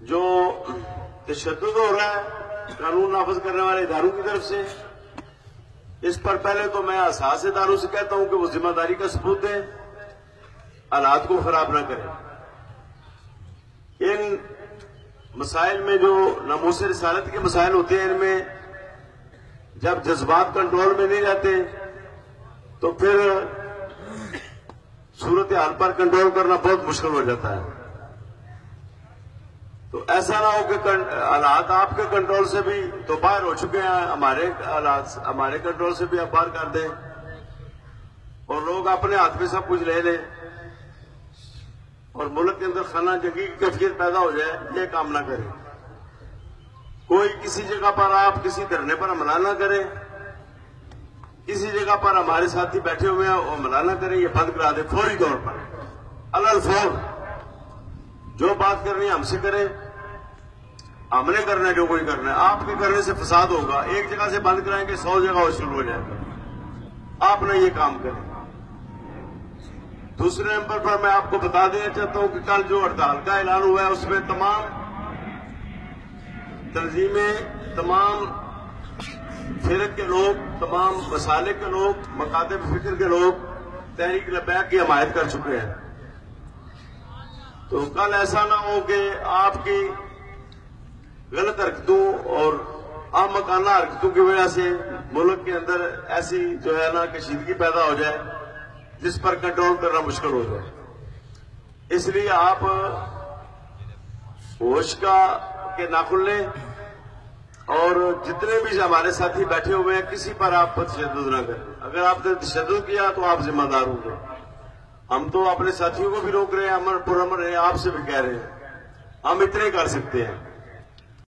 जो तशद्दुद हो रहा है कानून नाफिज करने वाले इदारों की तरफ से, इस पर पहले तो मैं असास इदारों से कहता हूं कि वो जिम्मेदारी का सबूत दें, हालात को खराब ना करें। इन मसाइल में जो नामूस रिसालत के मसाइल होते हैं, इनमें जब जज्बात कंट्रोल में नहीं रहते तो फिर सूरत हाल पर कंट्रोल करना बहुत मुश्किल हो जाता है। तो ऐसा ना हो कि हालात आपके कंट्रोल से भी तो बाहर हो चुके हैं, हमारे हालात हमारे कंट्रोल से भी आप बाहर कर दें और लोग अपने हाथ में सब कुछ ले लें और मुल्क के अंदर खाना जंगी की कैफियत पैदा हो जाए। ये काम ना करें। कोई किसी जगह पर आप किसी धरने पर हमला ना करें, किसी जगह पर हमारे साथी बैठे हुए हैं वो हमला ना करें, ये बंद करा दे फौरी तौर पर, अलल फौर। जो बात करनी है हमसे करें, हमने करना है जो कोई करना है। आपके करने से फसाद होगा, एक जगह से बंद कराएंगे 100 जगह वो शुरू हो जाएगा। आप ना ये काम करें। दूसरे नंबर पर मैं आपको बता देना चाहता हूं कि कल जो हड़ताल का ऐलान हुआ है उसमें तमाम तंजीमें, तमाम फिरक के लोग, तमाम मसाले के लोग, मकातब फिक्र के लोग तहरीक लब्बैक की हमायत कर चुके हैं। तो कल ऐसा ना हो कि आपकी गलत हरकतों और आमकाना हरकतों की वजह से मुल्क के अंदर ऐसी जो है ना कशीदगी पैदा हो जाए जिस पर कंट्रोल करना मुश्किल हो जाए। इसलिए आप होश के नाखुन लें और जितने भी हमारे साथी बैठे हुए हैं किसी पर आप तशद्दुद ना करें। अगर आपने तशद्दुद किया तो आप जिम्मेदार होंगे। हम तो अपने साथियों को भी रोक रहे हैं, अमर पुरअमर रहे, आपसे भी कह रहे हैं, हम इतने कर सकते हैं।